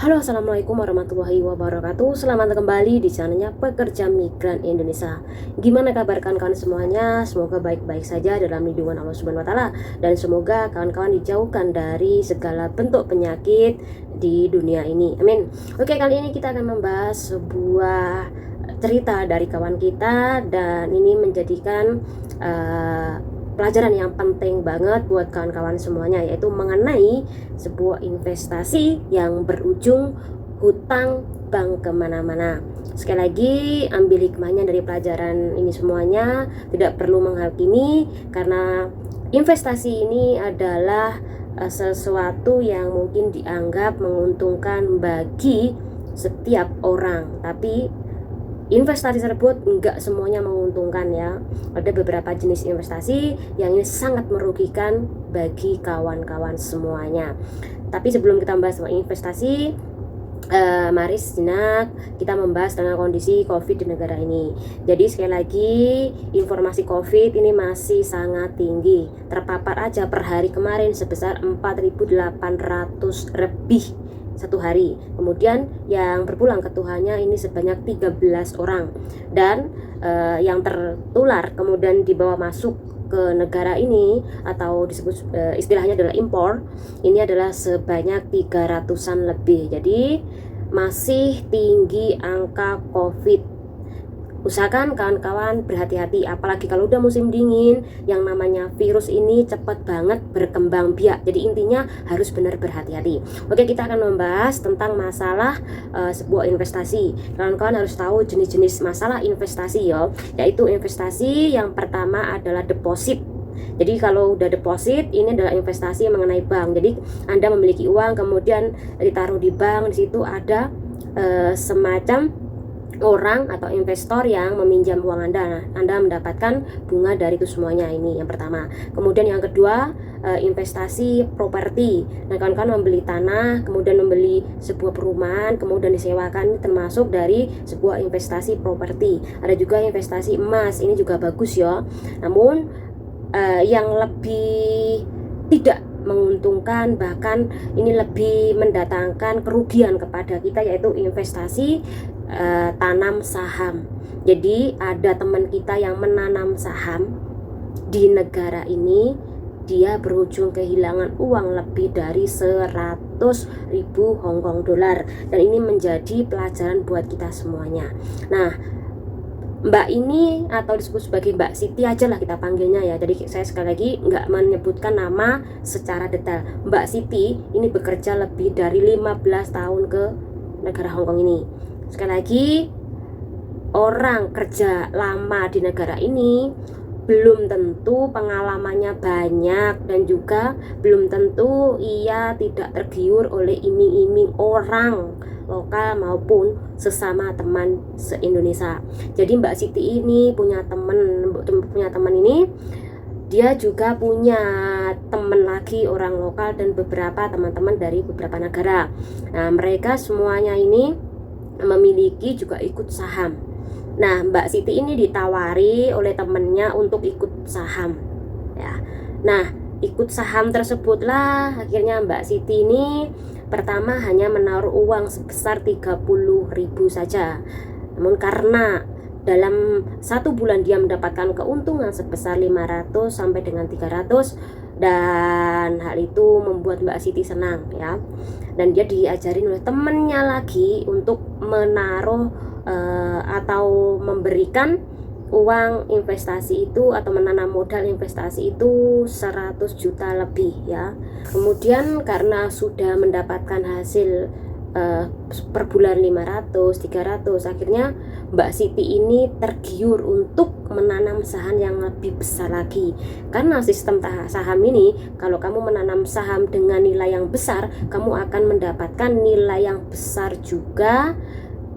Halo, assalamualaikum warahmatullahi wabarakatuh. Selamat kembali di channelnya Pekerja Migran Indonesia. Gimana kabar kawan-kawan semuanya? Semoga baik-baik saja dalam lindungan Allah Subhanahu Wa Taala, dan semoga kawan-kawan dijauhkan dari segala bentuk penyakit di dunia ini. Amin. Oke, kali ini kita akan membahas sebuah cerita dari kawan kita, dan ini menjadikan pelajaran yang penting banget buat kawan-kawan semuanya, yaitu mengenai sebuah investasi yang berujung hutang bank kemana-mana. Sekali lagi, ambil hikmahnya dari pelajaran ini semuanya, tidak perlu menghakimi, karena investasi ini adalah sesuatu yang mungkin dianggap menguntungkan bagi setiap orang, tapi investasi tersebut enggak semuanya menguntungkan ya. Ada beberapa jenis investasi yang ini sangat merugikan bagi kawan-kawan semuanya. Tapi sebelum kita membahas tentang investasi, mari sejenak kita membahas tentang kondisi COVID di negara ini. Jadi sekali lagi, informasi COVID ini masih sangat tinggi. Terpapar aja per hari kemarin sebesar 4.800 lebih satu hari. Kemudian yang berpulang ke Tuhannya ini sebanyak 13 orang, dan yang tertular kemudian dibawa masuk ke negara ini atau disebut istilahnya adalah impor, ini adalah sebanyak 300-an lebih. Jadi masih tinggi angka COVID. Usahakan kawan-kawan berhati-hati, apalagi kalau udah musim dingin, yang namanya virus ini cepat banget berkembang biak. Jadi intinya harus benar berhati-hati. Oke, kita akan membahas tentang masalah sebuah investasi. Kawan-kawan harus tahu jenis-jenis masalah investasi ya, yaitu investasi yang pertama adalah deposit. Jadi kalau udah deposit, ini adalah investasi mengenai bank. Jadi Anda memiliki uang kemudian ditaruh di bank, di situ ada semacam orang atau investor yang meminjam uang Anda. Anda mendapatkan bunga dari itu semuanya. Ini yang pertama. Kemudian yang kedua, investasi properti. Nah, kawan-kawan membeli tanah, kemudian membeli sebuah perumahan, kemudian disewakan, ini termasuk dari sebuah investasi properti. Ada juga investasi emas, ini juga bagus ya. Namun yang lebih tidak menguntungkan, bahkan ini lebih mendatangkan kerugian kepada kita, yaitu investasi tanam saham. Jadi ada teman kita yang menanam saham di negara ini, dia berujung kehilangan uang lebih dari 100.000 Hong Kong dolar, dan ini menjadi pelajaran buat kita semuanya. Nah, Mbak ini atau disebut sebagai Mbak Siti aja lah kita panggilnya ya. Jadi saya sekali lagi nggak menyebutkan nama secara detail. Mbak Siti ini bekerja lebih dari 15 tahun ke negara Hong Kong ini. Sekali lagi, orang kerja lama di negara ini belum tentu pengalamannya banyak, dan juga belum tentu ia tidak tergiur oleh iming-iming orang lokal maupun sesama teman se-Indonesia. Jadi Mbak Siti ini punya teman ini, dia juga punya teman lagi orang lokal dan beberapa teman-teman dari beberapa negara. Nah, mereka semuanya ini memiliki juga ikut saham. Nah, Mbak Siti ini ditawari oleh temennya untuk ikut saham ya. Nah, ikut saham tersebutlah akhirnya Mbak Siti ini pertama hanya menaruh uang sebesar 30.000 saja. Namun karena dalam satu bulan dia mendapatkan keuntungan sebesar 500 sampai dengan 300, dan hal itu membuat Mbak Siti senang ya. Dan dia diajarin oleh temannya lagi untuk menaruh atau memberikan uang investasi itu atau menanam modal investasi itu 100 juta lebih ya. Kemudian karena sudah mendapatkan hasil per bulan 500, 300, akhirnya Mbak Siti ini tergiur untuk menanam saham yang lebih besar lagi. Karena sistem saham ini, kalau kamu menanam saham dengan nilai yang besar, kamu akan mendapatkan nilai yang besar juga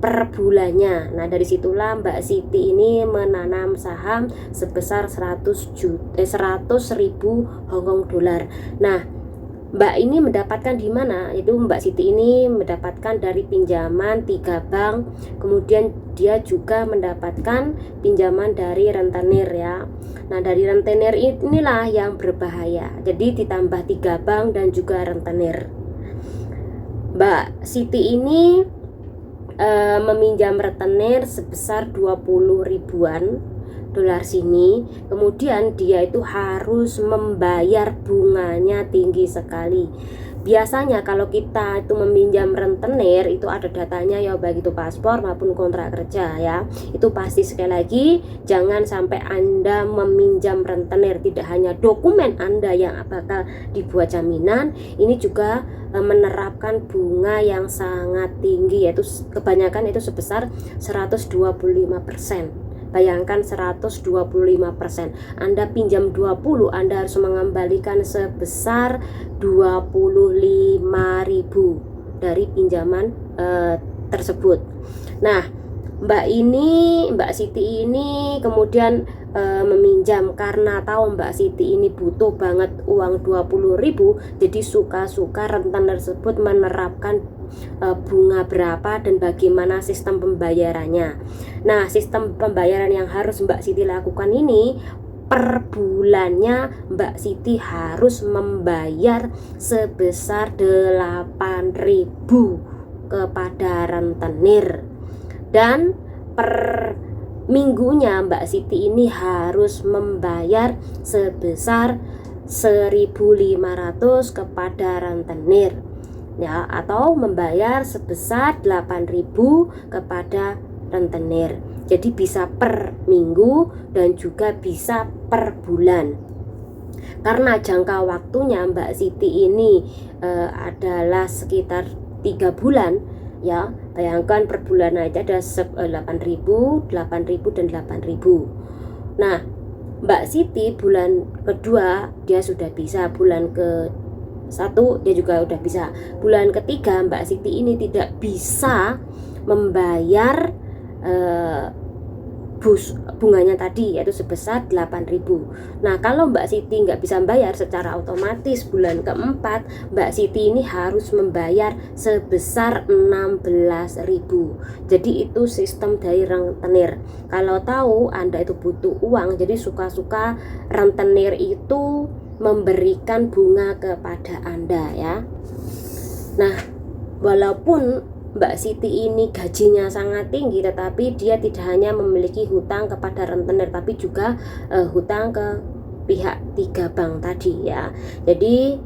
per bulannya. Nah, dari situlah Mbak Siti ini menanam saham sebesar 100.000 Hong Kong dolar. Nah, Mbak ini mendapatkan di mana? Itu Mbak Siti ini mendapatkan dari pinjaman 3 bank, kemudian dia juga mendapatkan pinjaman dari rentenir ya. Nah, dari rentenir inilah yang berbahaya. Jadi ditambah 3 bank dan juga rentenir. Mbak Siti ini meminjam retenir sebesar 20 ribuan dolar sini. Kemudian dia itu harus membayar bunganya tinggi sekali. Biasanya kalau kita itu meminjam rentenir itu ada datanya ya, baik itu paspor maupun kontrak kerja ya. Itu pasti, sekali lagi, jangan sampai Anda meminjam rentenir tidak hanya dokumen Anda yang bakal dibuat jaminan, ini juga menerapkan bunga yang sangat tinggi, yaitu kebanyakan itu sebesar 125%. Bayangkan 125%. Anda pinjam 20, Anda harus mengembalikan sebesar 25.000 dari pinjaman tersebut. Nah, Mbak Siti ini kemudian meminjam karena tahu Mbak Siti ini butuh banget uang 20.000, jadi suka-suka rentenir tersebut menerapkan bunga berapa dan bagaimana sistem pembayarannya. Nah, sistem pembayaran yang harus Mbak Siti lakukan ini, per bulannya Mbak Siti harus membayar sebesar 8.000 kepada rentenir, dan per minggunya Mbak Siti ini harus membayar sebesar 1.500 kepada rentenir ya, atau membayar sebesar 8.000 kepada rentenir. Jadi bisa per minggu dan juga bisa per bulan. Karena jangka waktunya Mbak Siti ini adalah sekitar 3 bulan ya, bayangkan per bulan aja ada 8.000 dan 8.000. Nah, Mbak Siti bulan kedua dia sudah bisa, bulan ke 1 dia juga udah bisa, bulan ketiga Mbak Siti ini tidak bisa membayar bunganya tadi, yaitu sebesar 8.000. Nah, kalau Mbak Siti nggak bisa membayar, secara otomatis bulan keempat Mbak Siti ini harus membayar sebesar 16.000. Jadi itu sistem dari rentenir. Kalau tahu Anda itu butuh uang, jadi suka-suka rentenir itu memberikan bunga kepada Anda ya. Nah, walaupun Mbak Siti ini gajinya sangat tinggi, tetapi dia tidak hanya memiliki hutang kepada rentenir, tapi juga hutang ke pihak 3 bank tadi ya. Jadi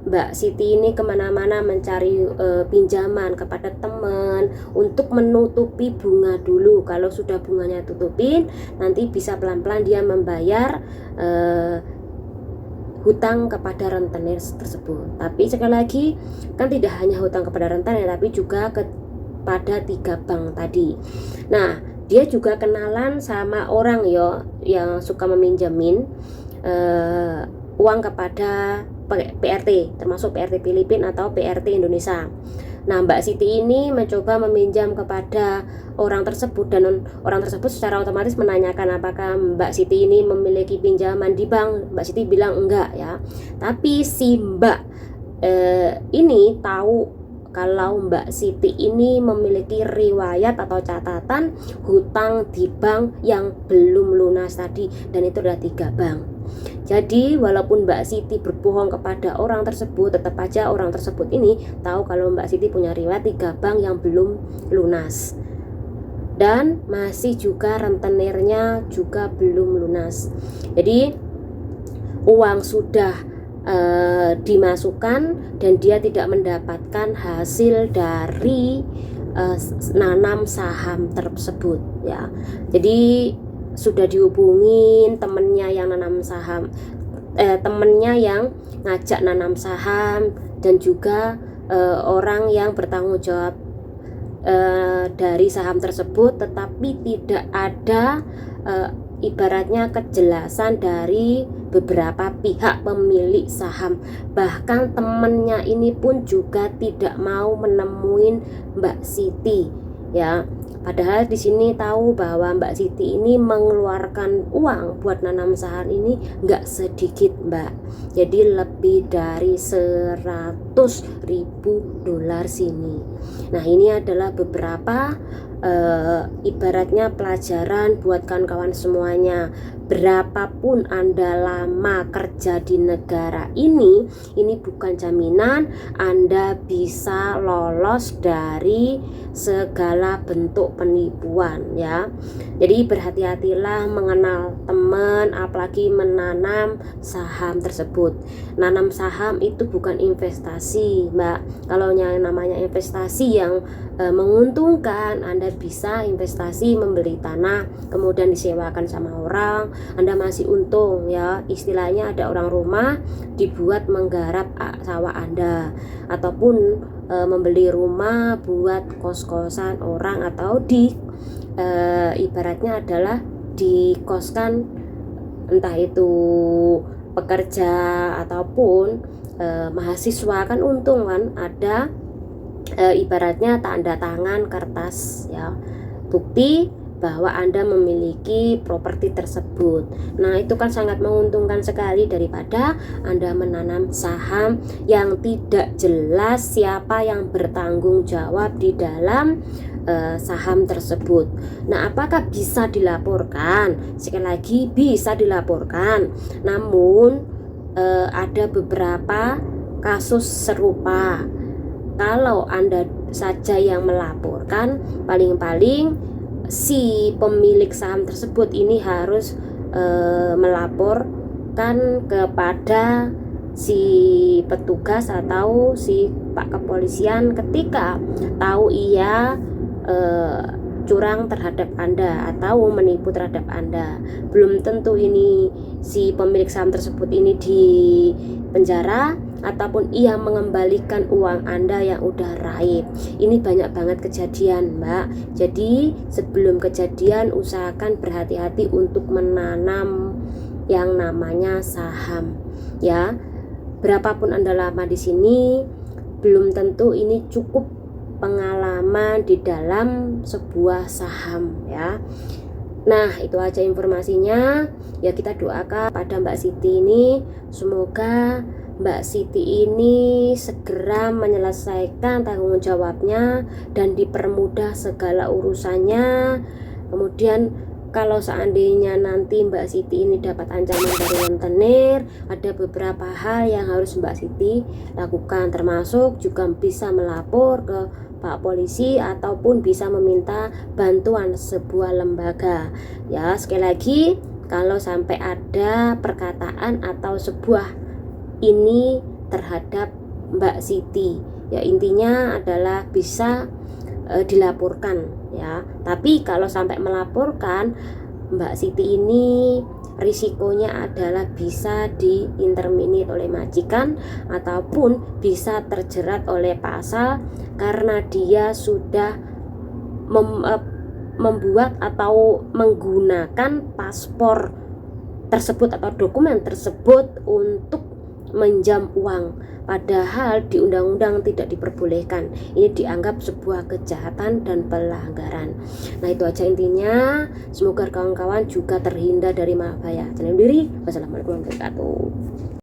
Mbak Siti ini kemana-mana mencari pinjaman kepada teman untuk menutupi bunga dulu. Kalau sudah bunganya tutupin, nanti bisa pelan-pelan dia membayar hutang kepada rentenir tersebut. Tapi sekali lagi, kan tidak hanya hutang kepada rentenir, tapi juga kepada 3 bank tadi. Nah, dia juga kenalan sama orang yang suka meminjamin uang kepada PRT, termasuk PRT Filipina atau PRT Indonesia. Nah, Mbak Siti ini mencoba meminjam kepada orang tersebut, dan orang tersebut secara otomatis menanyakan apakah Mbak Siti ini memiliki pinjaman di bank. Mbak Siti bilang enggak ya. Tapi si Mbak ini tahu kalau Mbak Siti ini memiliki riwayat atau catatan hutang di bank yang belum lunas tadi, dan itu adalah 3 bank. Jadi walaupun Mbak Siti berbohong kepada orang tersebut, tetap aja orang tersebut ini tahu kalau Mbak Siti punya riwayat 3 bank yang belum lunas, dan masih juga rentenirnya juga belum lunas. Jadi uang sudah dimasukkan dan dia tidak mendapatkan hasil dari nanam saham tersebut ya. Jadi sudah dihubungin temennya yang nanam saham, temennya yang ngajak nanam saham, dan juga orang yang bertanggung jawab dari saham tersebut, tetapi tidak ada ibaratnya kejelasan dari beberapa pihak pemilik saham. Bahkan temennya ini pun juga tidak mau menemuin Mbak Siti ya. Padahal di sini tahu bahwa Mbak Siti ini mengeluarkan uang buat nanam saham ini nggak sedikit Mbak. Jadi lebih dari 100.000 dolar sini. Nah, ini adalah beberapa ibaratnya pelajaran buat kawan-kawan semuanya. Berapapun Anda lama kerja di negara ini bukan jaminan Anda bisa lolos dari segala bentuk penipuan ya. Jadi berhati-hatilah mengenal teman, apalagi menanam saham tersebut. Nanam saham itu bukan investasi, Mbak. Kalau yang namanya investasi yang menguntungkan, Anda bisa investasi membeli tanah kemudian disewakan sama orang, Anda masih untung ya. Istilahnya ada orang rumah dibuat menggarap sawah Anda, ataupun membeli rumah buat kos-kosan orang, atau ibaratnya adalah dikoskan, entah itu pekerja ataupun mahasiswa, kan untung kan, ada ibaratnya tanda tangan kertas ya, bukti bahwa Anda memiliki properti tersebut. Nah, itu kan sangat menguntungkan sekali daripada Anda menanam saham yang tidak jelas siapa yang bertanggung jawab di dalam saham tersebut. Nah, apakah bisa dilaporkan? Sekali lagi, bisa dilaporkan. Namun ada beberapa kasus serupa. Kalau Anda saja yang melaporkan, paling-paling si pemilik saham tersebut ini harus melaporkan kepada si petugas atau si Pak Kepolisian ketika tahu ia curang terhadap Anda atau menipu terhadap Anda. Belum tentu ini si pemilik saham tersebut ini di penjara ataupun ia mengembalikan uang Anda yang udah raib. Ini banyak banget kejadian, Mbak. Jadi sebelum kejadian usahakan berhati-hati untuk menanam yang namanya saham ya. Berapapun Anda lama di sini, belum tentu ini cukup pengalaman di dalam sebuah saham ya. Nah, itu aja informasinya. Ya, kita doakan pada Mbak Siti ini, semoga Mbak Siti ini segera menyelesaikan tanggung jawabnya dan dipermudah segala urusannya. Kemudian kalau seandainya nanti Mbak Siti ini dapat ancaman dari rentenir, ada beberapa hal yang harus Mbak Siti lakukan, termasuk juga bisa melapor ke Pak Polisi ataupun bisa meminta bantuan sebuah lembaga. Ya, sekali lagi, kalau sampai ada perkataan atau sebuah ini terhadap Mbak Siti, ya intinya adalah bisa dilaporkan ya. Tapi kalau sampai melaporkan, Mbak Siti ini risikonya adalah bisa diinterminate oleh majikan ataupun bisa terjerat oleh pasal karena dia sudah membuat atau menggunakan paspor tersebut atau dokumen tersebut untuk menjam uang, padahal di undang-undang tidak diperbolehkan. Ini dianggap sebuah kejahatan dan pelanggaran. Nah, itu aja intinya. Semoga kawan-kawan juga terhindar dari bahaya. Jangan diri. Wassalamualaikum warahmatullahi wabarakatuh.